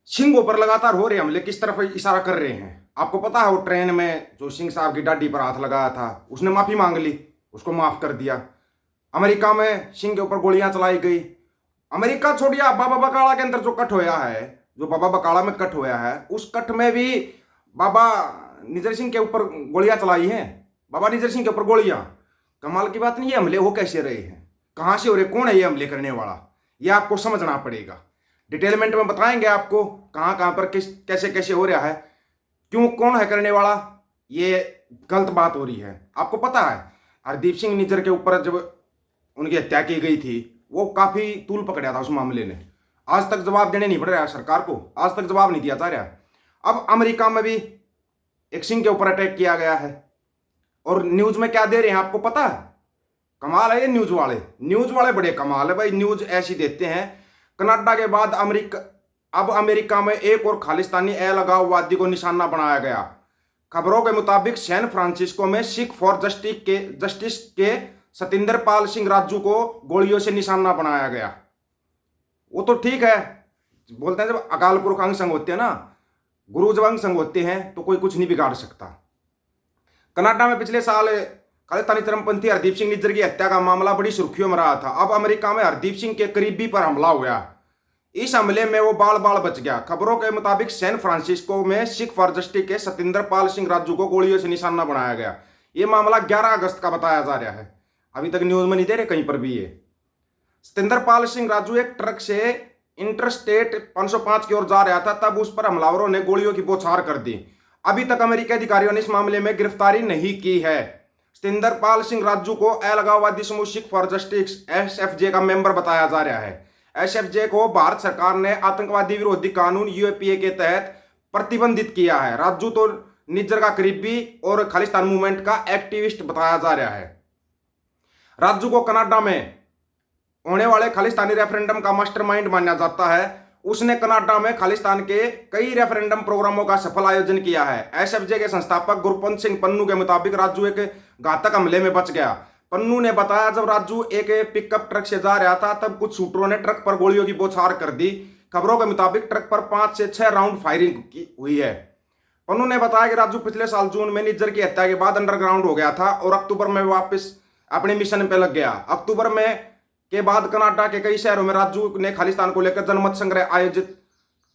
सिंह पर लगातार हो रहे हमले किस तरफ इशारा कर रहे हैं? आपको पता है वो ट्रेन में जो सिंह साहब की डाडी पर हाथ लगाया था, उसने माफी मांग ली, उसको माफ कर दिया। अमेरिका में सिंह के ऊपर गोलियां चलाई गई। अमेरिका छोड़िए, बाबा बकाला के अंदर जो कट होया है, जो बाबा बकाला में कट होया है, उस कट में भी बाबा निजर सिंह के ऊपर गोलियां चलाई हैं। बाबा निजर सिंह के ऊपर गोलियां। कमाल की बात नहीं, ये हमले हो कैसे रहे हैं, कहां से हो रहे, कौन है ये हमले करने वाला, ये आपको समझना पड़ेगा। डिटेलमेंट में बताएंगे आपको कहां कहां पर किस कैसे कैसे हो रहा है, क्यों, कौन है करने वाला, ये गलत बात हो रही है। आपको पता है हरदीप सिंह निज्जर के ऊपर जब उनकी हत्या की गई थी, वो काफी तूल पकड़ा था उस मामले ने। आज तक जवाब देने नहीं पड़ रहा है सरकार को, आज तक जवाब नहीं दिया जा रहा है। अब अमेरिका में भी एक सिंह के ऊपर अटैक किया गया है और न्यूज में क्या दे रहे हैं आपको पता है? कमाल है ये न्यूज वाले बड़े कमाल है भाई। न्यूज ऐसी देते हैं, कनाडा के बाद अब अमेरिका में एक और खालिस्तानी अलगाववादी को निशाना बनाया गया। खबरों के मुताबिक सैन फ्रांसिस्को में सिख फॉर जस्टिस के सतिंदर पाल सिंह राजू को गोलियों से निशाना बनाया गया। वो तो ठीक है, बोलते हैं जब अकाल पुरख अंग संग होते हैं ना, गुरु जब अंग संग होते हैं तो कोई कुछ नहीं बिगाड़ सकता। कनाडा में पिछले साल खालिस्तानी चरमपंथी हरदीप सिंह निज्जर की हत्या का मामला बड़ी सुर्खियों में रहा था। अब अमेरिका में हरदीप सिंह के करीबी पर हमला हुआ। इस हमले में वो बाल बाल बच गया। खबरों के मुताबिक सैन फ्रांसिस्को में सिख फॉर जस्टिस के सतिंदर पाल सिंह राजू को गोलियों से निशाना बनाया गया। ये मामला 11 अगस्त का बताया जा रहा है, अभी तक न्यूज में नहीं दे रहे कहीं पर भी। ये सतिंदर पाल सिंह राजू एक ट्रक से इंटरस्टेट 505 की ओर जा रहा था, तब उस पर हमलावरों ने गोलियों की बौछार कर दी। अभी तक अमेरिकी अधिकारियों ने इस मामले में गिरफ्तारी नहीं की है। सतिंदर पाल सिंह राजू को अलगाववादी समूह सिख फॉर जस्टिस एसएफजे का मेंबर बताया जा रहा है। एसएफजे को भारत सरकार ने आतंकवादी विरोधी कानून यूएपीए के तहत प्रतिबंधित किया है। राजू तो निज्जर का करीबी और खालिस्तान मूवमेंट का एक्टिविस्ट बताया जा रहा है। राजू को कनाडा में होने वाले खालिस्तानी रेफरेंडम का मास्टरमाइंड माना जाता है। उसने कनाडा में खालिस्तान के कई रेफरेंडम प्रोग्रामों का सफल आयोजन किया है। एसएफजे के संस्थापक गुरपंत सिंह पन्नू के मुताबिक राजू एक घातक हमले में बच गया। पन्नू ने बताया जब राजू एक पिकअप ट्रक से जा रहा था, तब कुछ शूटरों ने ट्रक पर गोलियों की बौछार कर दी। खबरों के मुताबिक ट्रक पर 5 से 6 राउंड फायरिंग हुई है। पन्नू ने बताया कि राजू पिछले साल जून में निज्जर की हत्या के बाद अंडरग्राउंड हो गया था और अक्टूबर में वापस अपने मिशन पे लग गया। अक्टूबर में के बाद कनाडा के कई शहरों में राजू ने खालिस्तान को लेकर जनमत संग्रह आयोजित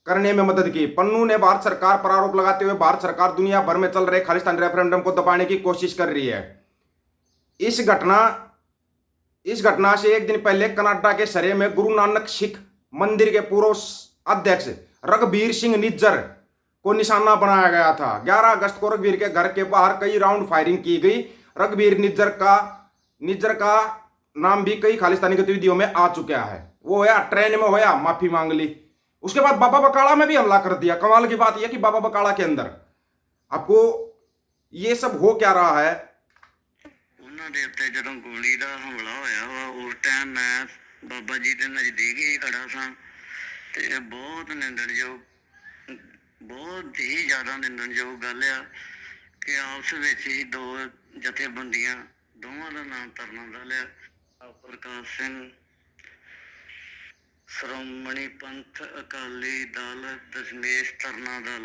करने में मदद की। पन्नू ने भारत सरकार पर आरोप लगाते हुए भारत सरकार दुनिया भर में चल रहे खालिस्तान रेफरेंडम को दबाने की कोशिश कर रही है। इस घटना से एक दिन पहले कनाडा के सरे में गुरु नानक सिख मंदिर के पूर्व अध्यक्ष रघबीर सिंह निज्जर को निशाना बनाया गया था। 11 अगस्त को रघबीर के घर के बाहर कई राउंड फायरिंग की गई। रघबीर निज्जर का नाम भी कई खालिस्तानी गतिविधियों में आ चुका है। वो होया ट्रेन में होया, माफी मांग ली। उसके बाद बाबा बकाला में भी हमला कर दिया। कमाल की बात यह कि बाबा बकाला के अंदर आपको ये सब हो क्या रहा है। उन्होंने उत्ते जदों गोली का हमला होया वा उस टाइम मैं बाबा जी के नजदीक ही खड़ा था ते बहुत ही ज्यादा निंदनयोग गल आ कि आपस विच ही दो जथेबंदियां, दोवां दा नाम तरना दल आ, प्रकाश सिंह श्रोमणी पंथ अकाली दल दशमेश तरना दल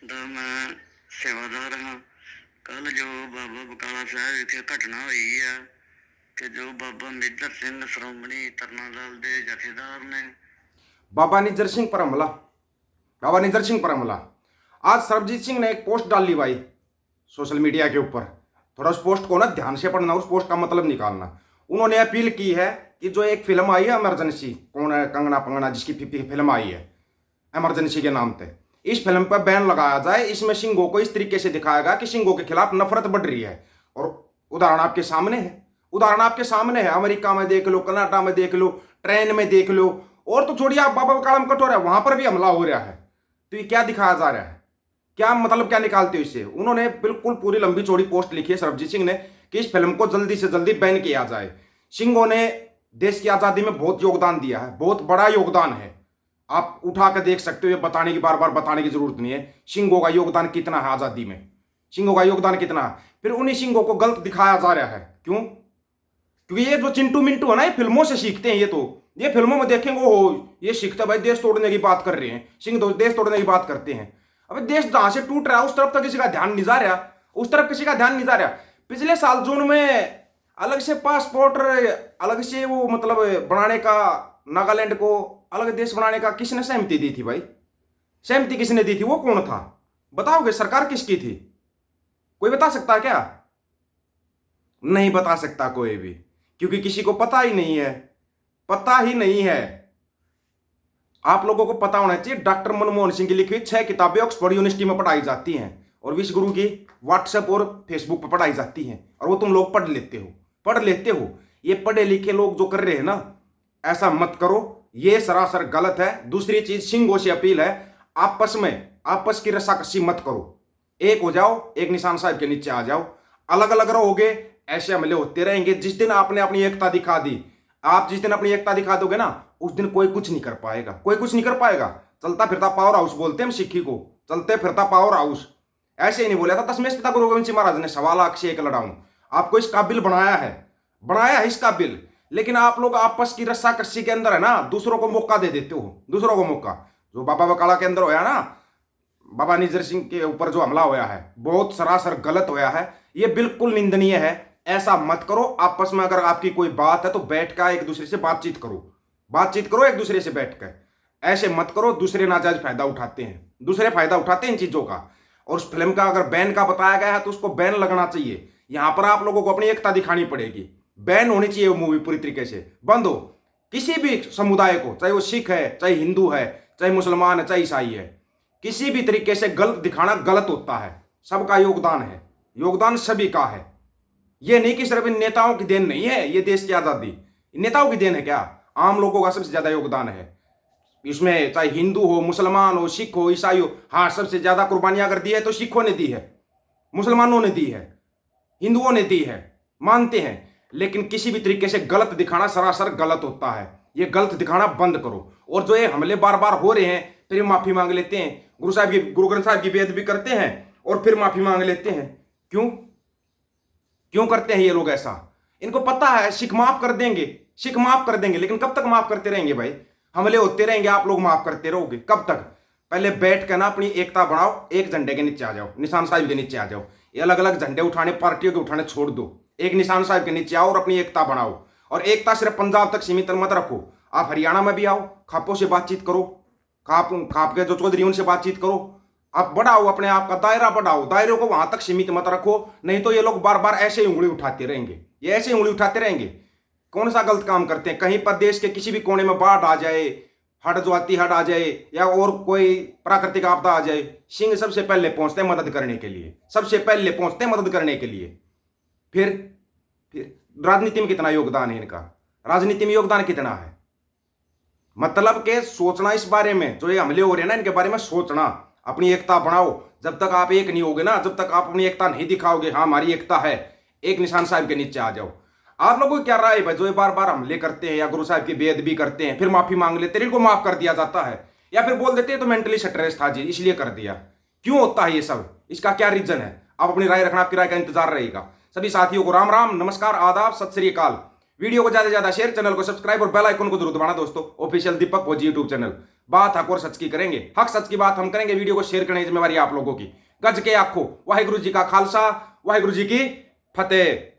दा मैं सेवादार हाँ। कल जो बाबा बकाला साहब विखे घटना हुई है कि जो बाबा निज्जर सिंह श्रोमणी तरना दल के जथेदार ने बाबा निज्जर सिंह पर हमला। आज सरबजीत सिंह ने एक पोस्ट डाली भाई सोशल मीडिया के ऊपर। थोड़ा उस पोस्ट को ना ध्यान से पढ़ना, उस पोस्ट का मतलब निकालना। उन्होंने अपील की है कि जो एक फिल्म आई है इमरजेंसी, कौन है, कंगना पंगना, जिसकी फिल्म आई है इमरजेंसी के नाम पे, इस फिल्म पर बैन लगाया जाए। इसमें सिंघों को इस तरीके से दिखाएगा कि सिंघों के खिलाफ नफरत बढ़ रही है। और उदाहरण आपके सामने है, अमेरिका में देख लो, कनाडा में देख लो, ट्रेन में देख लो, और तो छोड़िए आप बाबा बकाला में कट हो रहा है, वहां पर भी हमला हो रहा है। तो ये क्या दिखाया जा रहा है, क्या मतलब, क्या निकालते हो इससे? उन्होंने बिल्कुल पूरी लंबी चौड़ी पोस्ट लिखी है सरबजीत सिंह ने कि इस फिल्म को जल्दी से जल्दी बैन किया जाए। सिंघों ने देश की आजादी में बहुत योगदान दिया है, बहुत बड़ा योगदान है। आप उठा कर देख सकते हो, ये बताने की बार बार बताने की जरूरत नहीं है सिंघों का योगदान कितना है आजादी में, सिंघों का योगदान कितना है। फिर उन्हीं सिंघों को गलत दिखाया जा रहा है। क्यों? क्योंकि ये जो चिंटू मिंटू है ना, ये फिल्मों से सीखते हैं। ये तो ये फिल्मों में देखेंगे, हो ये सिख तो भाई देश तोड़ने की बात कर रहे हैं, सिंह देश तोड़ने की बात करते हैं। अबे देश जहां से टूट रहा है उस तरफ तो किसी का ध्यान नहीं जा रहा, उस तरफ किसी का ध्यान नहीं जा रहा। पिछले साल जून में अलग से पासपोर्ट, अलग से वो मतलब बनाने का, नागालैंड को अलग देश बनाने का किसने सहमति दी थी भाई? सहमति किसने दी थी? वो कौन था? बताओगे? सरकार किसकी थी? कोई बता सकता है क्या? नहीं बता सकता कोई भी, क्योंकि किसी को पता ही नहीं है, पता ही नहीं है। आप लोगों को पता होना चाहिए, डॉक्टर मनमोहन सिंह की लिखी 6 किताबें ऑक्सफोर्ड यूनिवर्सिटी में पढ़ाई जाती हैं और विश्व की व्हाट्सएप और फेसबुक पर पढ़ाई जाती हैं, और वो तुम लोग पढ़ लेते हो। ये पढ़े लिखे लोग जो कर रहे हैं ना, ऐसा मत करो, ये सरासर गलत है। दूसरी चीज, सिंगों से अपील है, आपस की रस्साकसी मत करो, एक हो जाओ, एक निशान साहब के नीचे आ जाओ। अलग अलग रहोगे, ऐसे हमले होते रहेंगे। जिस दिन आपने अपनी एकता दिखा दी, आप जिस दिन अपनी एकता दिखा दोगे ना, उस दिन कोई कुछ नहीं कर पाएगा, कोई कुछ नहीं कर पाएगा। चलता फिरता पावर हाउस बोलते हैं हम सिक्की को, चलते फिरता पावर हाउस। ऐसे ही नहीं बोला था 10वें पिता गुरु गोविंद सिंह महाराज ने, 1.25 लाख से 1 लड़ाऊं। आपको इस काबिल बनाया है इस काबिल, लेकिन आप लोग आपस की रस्साकसी के अंदर है ना, दूसरों को मौका दे देते हो, दूसरों को मौका। जो बाबा बकाला के अंदर होया ना, बाबा निजर सिंह के ऊपर जो हमला होया है, बहुत सरासर गलत होया है, ये बिल्कुल निंदनीय है। ऐसा मत करो। आपस में अगर आपकी कोई बात है तो बैठ कर एक दूसरे से बातचीत करो एक दूसरे से बैठ कर। ऐसे मत करो, दूसरे नाजायज फायदा उठाते हैं, दूसरे फायदा उठाते हैं इन चीजों का। और उस फिल्म का अगर बैन का बताया गया है तो उसको बैन लगना चाहिए। यहां पर आप लोगों को अपनी एकता दिखानी पड़ेगी, बैन होनी चाहिए वो मूवी, पूरी तरीके से बंद हो। किसी भी समुदाय को, चाहे वो सिख है, चाहे हिंदू है, चाहे मुसलमान है, चाहे ईसाई है, किसी भी तरीके से गलत दिखाना गलत होता है। सबका योगदान है, योगदान सभी का है। ये नहीं कि सिर्फ इन नेताओं की देन नहीं है ये देश की आजादी, नेताओं की देन है क्या? आम लोगों का सबसे ज्यादा योगदान है इसमें, चाहे हिंदू हो, मुसलमान हो, सिख हो, ईसाई हो। हाँ, सबसे ज्यादा कुर्बानियां अगर दी है तो सिखों ने दी है, मुसलमानों ने दी है, हिंदुओं ने दी है, मानते हैं। लेकिन किसी भी तरीके से गलत दिखाना सरासर गलत होता है। ये गलत दिखाना बंद करो। और जो ये हमले बार बार हो रहे हैं, फिर माफी मांग लेते हैं, गुरु ग्रंथ साहब की बेअदबी करते हैं और फिर माफी मांग लेते हैं। क्यों करते हैं ये लोग ऐसा? इनको पता है सिख माफ कर देंगे, लेकिन कब तक माफ करते रहेंगे भाई? हमले होते रहेंगे, आप लोग माफ करते रहोगे कब तक? पहले बैठ कर ना अपनी एकता बढ़ाओ, एक झंडे के नीचे आ जाओ, निशान साहिब के नीचे आ जाओ। ये अलग अलग झंडे उठाने, पार्टियों के उठाने छोड़ दो, एक निशान साहिब के नीचे आओ और अपनी एकता बढ़ाओ। और एकता सिर्फ पंजाब तक सीमित मत रखो, आप हरियाणा में भी आओ, खापों से बातचीत करो, खाप के जो चौधरी उनसे बातचीत करो, आप बढ़ाओ अपने आप का दायरा बढ़ाओ, दायरे को वहां तक सीमित मत रखो। नहीं तो ये लोग बार बार ऐसे ही उंगली उठाते रहेंगे, ये ऐसे ही उंगली उठाते रहेंगे। कौन सा गलत काम करते हैं? कहीं पर देश के किसी भी कोने में बाढ़ आ जाए, हड़ आ जाए, या और कोई प्राकृतिक आपदा आ जाए, सिंह सबसे पहले पहुंचते हैं मदद करने के लिए, सबसे पहले पहुंचते हैं मदद करने के लिए। फिर राजनीति में कितना योगदान है इनका? राजनीति में योगदान कितना है? मतलब के सोचना इस बारे में, जो ये हमले हो रहे हैं ना, इनके बारे में सोचना, अपनी एकता बढ़ाओ। जब तक आप एक नहीं होगे ना, जब तक आप अपनी एकता नहीं दिखाओगे, हाँ हमारी एकता है, एक निशान साहिब के नीचे आ जाओ। आप लोगों को क्या राय है भाई, जो ये बार बार हमले करते हैं या गुरु साहिब की बेअदबी करते हैं, फिर माफी मांग लेते हैं, इनको माफ कर दिया जाता है, या फिर बोल देते हैं तो मेंटली स्ट्रेस था जी इसलिए कर दिया? क्यों होता है ये सब? इसका क्या रीजन है? आप अपनी राय रखना, आपकी राय का इंतजार रहेगा। सभी साथियों को राम राम, नमस्कार, आदाब, सत श्री अकाल। वीडियो को ज्यादा से ज्यादा शेयर, चैनल को सब्सक्राइब और बेल आइकन को जरूर दबाना दोस्तों। ऑफिशियल दीपक फौजी यूट्यूब चैनल। बात हक और सच की करेंगे, हक सच की बात हम करेंगे। वीडियो को शेयर करने की जिम्मेवारी आप लोगों की। गज के आखो, वाहिगुरु जी का खालसा, वाहिगुरु जी की फतेह।